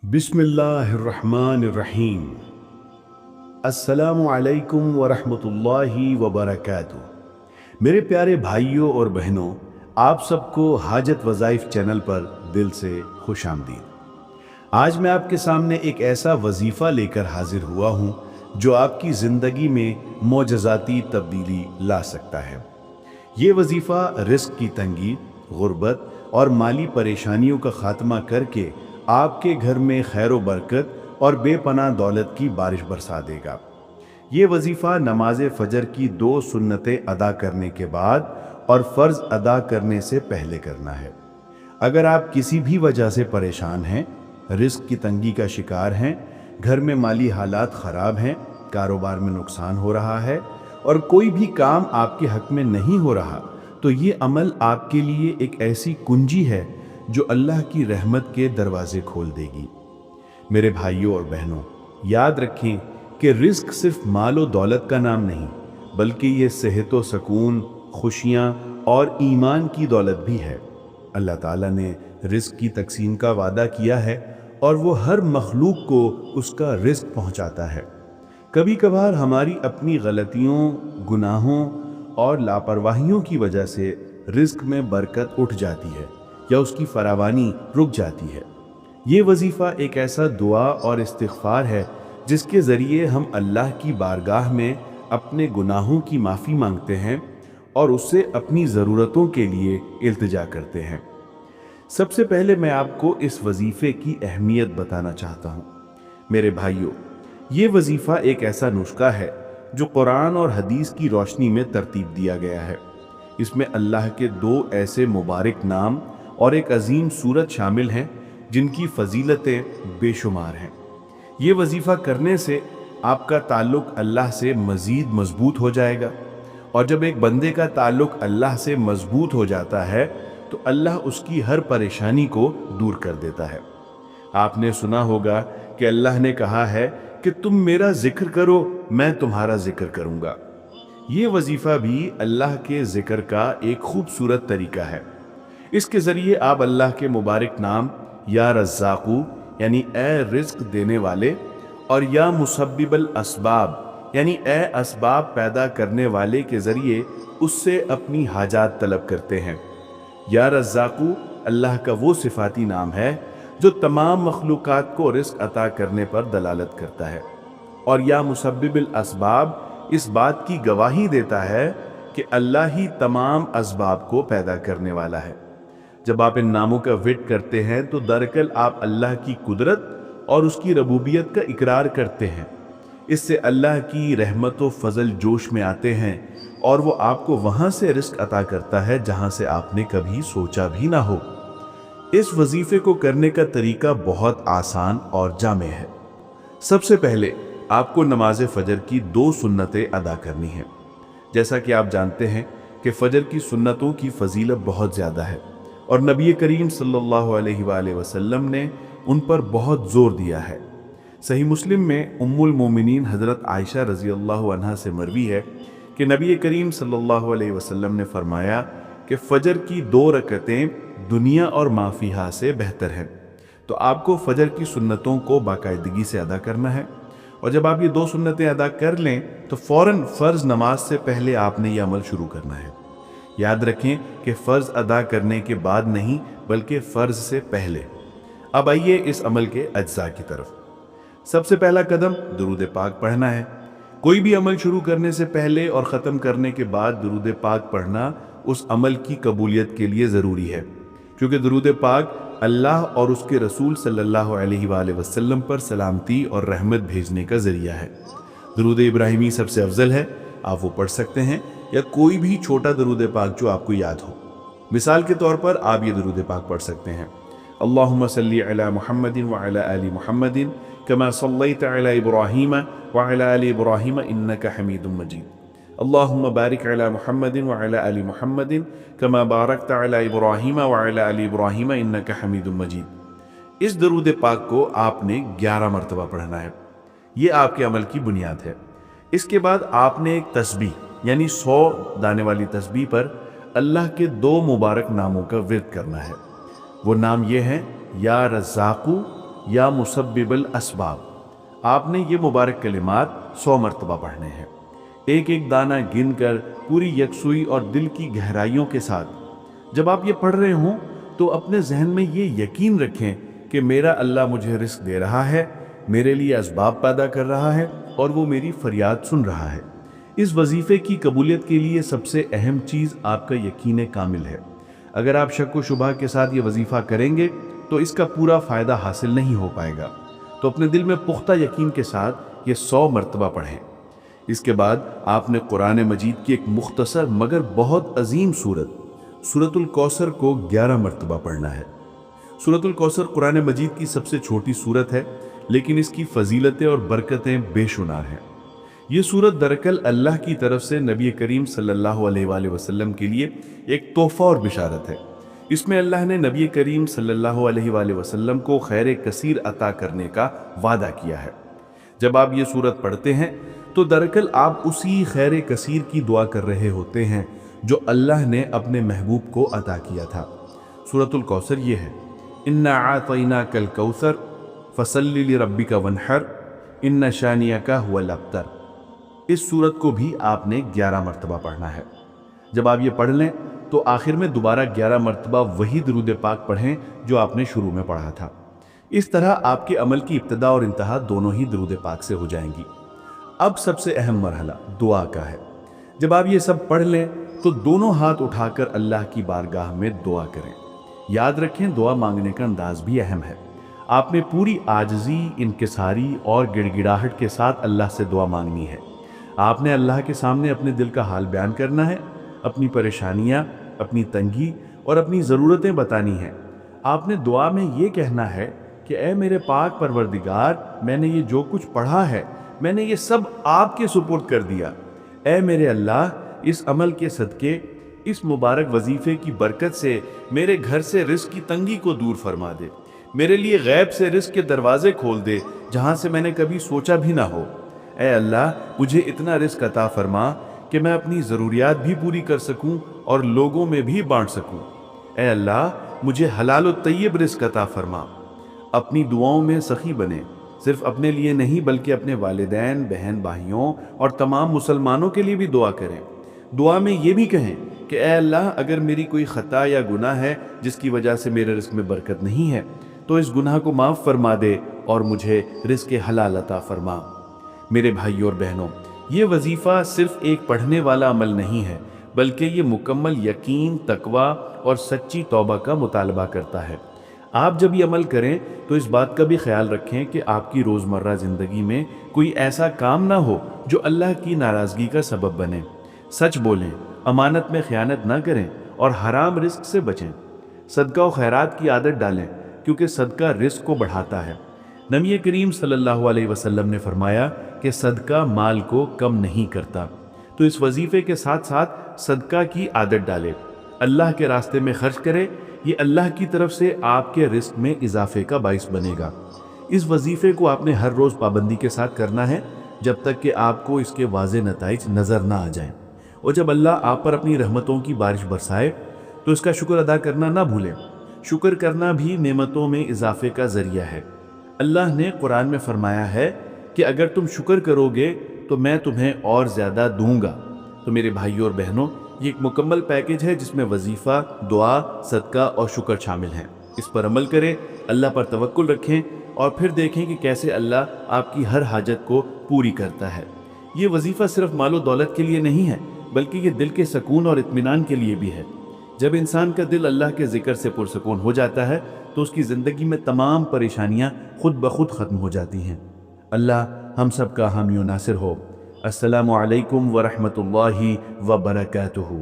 बिस्मिल्लाहिर्रहमानिर्रहीम। अस्सलामु अलैकुम वरहमतुल्लाहि वबरकातुहू। मेरे प्यारे भाइयों और बहनों, आप सबको हाजत वज़ाइफ चैनल पर दिल से खुश आमदीद। आज मैं आपके सामने एक ऐसा वजीफ़ा लेकर हाजिर हुआ हूँ जो आपकी ज़िंदगी में मोजज़ाती तब्दीली ला सकता है। ये वजीफ़ा रिस्क की तंगी, गुर्बत और माली परेशानियों का खात्मा करके आपके घर में खैर व बरकत और बेपनाह दौलत की बारिश बरसा देगा। ये वजीफ़ा नमाज फजर की 2 सुन्नतें अदा करने के बाद और फ़र्ज़ अदा करने से पहले करना है। अगर आप किसी भी वजह से परेशान हैं, रिस्क की तंगी का शिकार हैं, घर में माली हालात ख़राब हैं, कारोबार में नुकसान हो रहा है और कोई भी काम आपके हक में नहीं हो रहा, तो ये अमल आपके लिए एक ऐसी कुंजी है जो अल्लाह की रहमत के दरवाजे खोल देगी। मेरे भाइयों और बहनों, याद रखें कि रिस्क सिर्फ माल और दौलत का नाम नहीं, बल्कि ये सेहत व सुकून, खुशियाँ और ईमान की दौलत भी है। अल्लाह ताला ने रिस्क की तकसीम का वादा किया है और वो हर मखलूक को उसका रिस्क पहुँचाता है। कभी कभार हमारी अपनी गलतियों, गुनाहों और लापरवाहियों की वजह से रिस्क में बरकत उठ जाती है या उसकी फरावानी रुक जाती है। ये वजीफ़ा एक ऐसा दुआ और इस्तिग़फ़ार है जिसके ज़रिए हम अल्लाह की बारगाह में अपने गुनाहों की माफ़ी मांगते हैं और उससे अपनी ज़रूरतों के लिए इल्तिजा करते हैं। सबसे पहले मैं आपको इस वजीफ़े की अहमियत बताना चाहता हूँ। मेरे भाइयों, ये वजीफ़ा एक ऐसा नुस्खा है जो कुरान और हदीस की रोशनी में तरतीब दिया गया है। इसमें अल्लाह के 2 ऐसे मुबारक नाम और एक अजीम सूरत शामिल हैं जिनकी फजीलतें बेशुमार हैं। ये वजीफ़ा करने से आपका ताल्लुक़ अल्लाह से मज़ीद मजबूत हो जाएगा, और जब एक बंदे का ताल्लुक़ अल्लाह से मजबूत हो जाता है तो अल्लाह उसकी हर परेशानी को दूर कर देता है। आपने सुना होगा कि अल्लाह ने कहा है कि तुम मेरा जिक्र करो, मैं तुम्हारा जिक्र करूँगा। ये वजीफ़ा भी अल्लाह के जिक्र का एक खूबसूरत तरीका है। इसके ज़रिए आप अल्लाह के मुबारक नाम या रज़्ज़ाक़ू यानी ए रिज़्क़ देने वाले, और या मुसब्बिबल असबाब यानी ए असबाब पैदा करने वाले के ज़रिए उससे अपनी हाजात तलब करते हैं। या रज़्ज़ाक़ू अल्लाह का वो सिफ़ाती नाम है जो तमाम मखलूक़ात को रिज़्क़ अता करने पर दलालत करता है, और या मुसब्बिबल असबाब इस बात की गवाही देता है कि अल्लाह ही तमाम असबाब को पैदा करने वाला है। जब आप इन नामों का विट करते हैं तो दरअसल आप अल्लाह की कुदरत और उसकी रबूबियत का इकरार करते हैं। इससे अल्लाह की रहमत व फजल जोश में आते हैं और वो आपको वहाँ से रिस्क अता करता है जहाँ से आपने कभी सोचा भी ना हो। इस वजीफे को करने का तरीका बहुत आसान और जामे है। सबसे पहले आपको नमाज फजर की 2 सुन्नतें अदा करनी है। जैसा कि आप जानते हैं कि फजर की सुन्नतों की फजीलत बहुत ज़्यादा है और नबी करीम सल्लल्लाहु अलैहि वसल्लम ने उन पर बहुत जोर दिया है। सही मुस्लिम में उम्मुल मोमिनीन हज़रत आयशा रज़ी अल्लाहु अन्हा से मरवी है कि नबी करीम सल्लल्लाहु अलैहि वसल्लम ने फरमाया कि फ़जर की 2 रकतें दुनिया और माफ़िहा से बेहतर हैं। तो आपको फ़जर की सुन्नतों को बाकायदगी से अदा करना है, और जब आप ये 2 सुन्नतें अदा कर लें तो फ़ौरन फ़र्ज़ नमाज से पहले आपने ये अमल शुरू करना है। याद रखें कि फ़र्ज़ अदा करने के बाद नहीं, बल्कि फ़र्ज़ से पहले। अब आइए इस अमल के अज्जा की तरफ। सबसे पहला कदम दुरूद पाक पढ़ना है। कोई भी अमल शुरू करने से पहले और ख़त्म करने के बाद दुरूद पाक पढ़ना उस अमल की कबूलियत के लिए ज़रूरी है, क्योंकि दुरूद पाक अल्लाह और उसके रसूल सल्लल्लाहु अलैहि वसल्लम पर सलामती और रहमत भेजने का ज़रिया है। दुरूद इब्राहिमी सबसे अफजल है, आप वो पढ़ सकते हैं, या कोई भी छोटा दुरूद पाक जो आपको याद हो। मिसाल के तौर पर आप ये दुरूद पाक पढ़ सकते हैं, अल्लाहुम्मा सल्ली अला मुहम्मदिन व अला आलि मुहम्मदिन कमा सल्लैत अला इब्राहीम व अला आलि इब्राहीम इन्नका हमीदुम मजीद। अल्लाहुम्मा बारिक अला मुहम्मदिन व अला आलि मुहम्मदिन कमा बारकत अला इब्राहीम व अला आलि इब्राहीम इन्नका हमीदुम मजीद। इस दुरूद पाक को आपने 11 मरतबा पढ़ना है। ये आपके अमल की बुनियाद है। इसके बाद आपने एक तस्बीह यानी 100 दाने वाली तस्बीह पर अल्लाह के 2 मुबारक नामों का विर्द करना है। वो नाम ये हैं, या रज़्ज़ाक़ू या मुसब्बिबल असबाब। आपने ये मुबारक कलिमात 100 मरतबा पढ़ने हैं, एक एक दाना गिनकर पूरी यकसुई और दिल की गहराइयों के साथ। जब आप ये पढ़ रहे हों तो अपने जहन में ये यकीन रखें कि मेरा अल्लाह मुझे रिस्क दे रहा है, मेरे लिए असबाब पैदा कर रहा है और वो मेरी फरियाद सुन रहा है। इस वजीफे की कबूलियत के लिए सबसे अहम चीज़ आपका यकीन कामिल है। अगर आप शक व शुबा के साथ ये वजीफा करेंगे तो इसका पूरा फ़ायदा हासिल नहीं हो पाएगा। तो अपने दिल में पुख्ता यकीन के साथ ये 100 मरतबा पढ़ें। इसके बाद आपने कुरान मजीद की एक मुख्तसर मगर बहुत अजीम सूरतुल कौसर को 11 मरतबा पढ़ना है। सूरतुल कौसर कुरान मजीद की सबसे छोटी सूरत है, लेकिन इसकी फजीलतें और बरकतें बेशुमार हैं। ये सूरत दरअसल अल्लाह की तरफ से नबी करीम सल्लल्लाहु अलैहि वसल्लम के लिए एक तोहफा और बिशारत है। इसमें अल्लाह ने नबी करीम सल्लल्लाहु अलैहि वसल्लम को खैर कसीर अता करने का वादा किया है। जब आप ये सूरत पढ़ते हैं तो दरअसल आप उसी खैर कसीर की दुआ कर रहे होते हैं जो अल्लाह ने अपने महबूब को अता किया था। सूरतुल कौसर ये है, इन्ना आतैनाकल कौसर फसल्लि लिरब्बिका वन्हर इन्ना शानियका हुवल अब्तर। इस सूरत को भी आपने 11 मरतबा पढ़ना है। जब आप ये पढ़ लें तो आखिर में दोबारा 11 मरतबा वही दुरूद पाक पढ़ें जो आपने शुरू में पढ़ा था। इस तरह आपके अमल की इब्तिदा और इंतहा दोनों ही दुरूद पाक से हो जाएंगी। अब सबसे अहम मरहला दुआ का है। जब आप ये सब पढ़ लें तो दोनों हाथ उठाकर अल्लाह की बारगाह में दुआ करें। याद रखें, दुआ मांगने का अंदाज भी अहम है। आपने पूरी आजिज़ी, इनकिसारी और गिड़गिड़ाहट के साथ अल्लाह से दुआ मांगनी है। आपने अल्लाह के सामने अपने दिल का हाल बयान करना है, अपनी परेशानियां, अपनी तंगी और अपनी ज़रूरतें बतानी हैं। आपने दुआ में ये कहना है कि ऐ मेरे पाक परवरदिगार, मैंने ये जो कुछ पढ़ा है मैंने ये सब आपके सुपुर्द कर दिया। ऐ मेरे अल्लाह, इस अमल के सदके, इस मुबारक वजीफे की बरकत से मेरे घर से रिस्क की तंगी को दूर फरमा दे। मेरे लिए गैब से रिस्क के दरवाजे खोल दे जहाँ से मैंने कभी सोचा भी ना हो। ऐ अल्लाह, मुझे इतना रिस्क अता फरमा कि मैं अपनी ज़रूरियात भी पूरी कर सकूं और लोगों में भी बांट सकूं। ऐ अल्लाह, मुझे हलाल व तय्यब रिस्क अता फरमा। अपनी दुआओं में सखी बने, सिर्फ अपने लिए नहीं बल्कि अपने वालिदैन, बहन भाइयों और तमाम मुसलमानों के लिए भी दुआ करें। दुआ में ये भी कहें कि ऐ अल्लाह, अगर मेरी कोई ख़ता या गुनाह है जिसकी वजह से मेरे रिस्क में बरकत नहीं है तो इस गुनाह को माफ़ फरमा दे और मुझे रिस्क हलाल अता फरमा। मेरे भाइयों और बहनों, ये वजीफ़ा सिर्फ एक पढ़ने वाला अमल नहीं है, बल्कि ये मुकम्मल यकीन, तकवा और सच्ची तौबा का मुतालबा करता है। आप जब ये अमल करें तो इस बात का भी ख्याल रखें कि आपकी रोज़मर्रा ज़िंदगी में कोई ऐसा काम ना हो जो अल्लाह की नाराज़गी का सबब बने। सच बोलें, अमानत में ख़यानत ना करें और हराम रिस्क से बचें। सदका व खैरात की आदत डालें क्योंकि सदका रिस्क को बढ़ाता है। नबी करीम सल्लल्लाहु अलैहि वसल्लम ने फरमाया कि सदका माल को कम नहीं करता। तो इस वजीफ़े के साथ साथ सदका की आदत डालें, अल्लाह के रास्ते में खर्च करें। ये अल्लाह की तरफ से आपके रिस्क में इजाफे का बाइस बनेगा। इस वजीफ़े को आपने हर रोज़ पाबंदी के साथ करना है जब तक कि आपको इसके वाज़े नताइज नज़र ना आ जाएं। और जब अल्लाह आप पर अपनी रहमतों की बारिश बरसाए तो इसका शुक्र अदा करना ना भूलें। शुक्र करना भी नेमतों में इजाफे का ज़रिया है। अल्लाह ने कुरान में फरमाया है कि अगर तुम शुक्र करोगे तो मैं तुम्हें और ज़्यादा दूंगा। तो मेरे भाइयों और बहनों, ये एक मुकम्मल पैकेज है जिसमें वजीफ़ा, दुआ, सदका और शुक्र शामिल हैं। इस पर अमल करें, अल्लाह पर तवक्कुल रखें और फिर देखें कि कैसे अल्लाह आपकी हर हाजत को पूरी करता है। ये वजीफ़ा सिर्फ मालो दौलत के लिए नहीं है, बल्कि ये दिल के सुकून और इत्मीनान के लिए भी है। जब इंसान का दिल अल्लाह के ज़िक्र से पुरसुकून हो जाता है तो उसकी ज़िंदगी में तमाम परेशानियाँ खुद ब खुद ख़त्म हो जाती हैं। अल्लाह हम सब का हामी नासिर हो। अस्सलामु अलैकुम व रहमतुल्लाहि व बरकातुहू।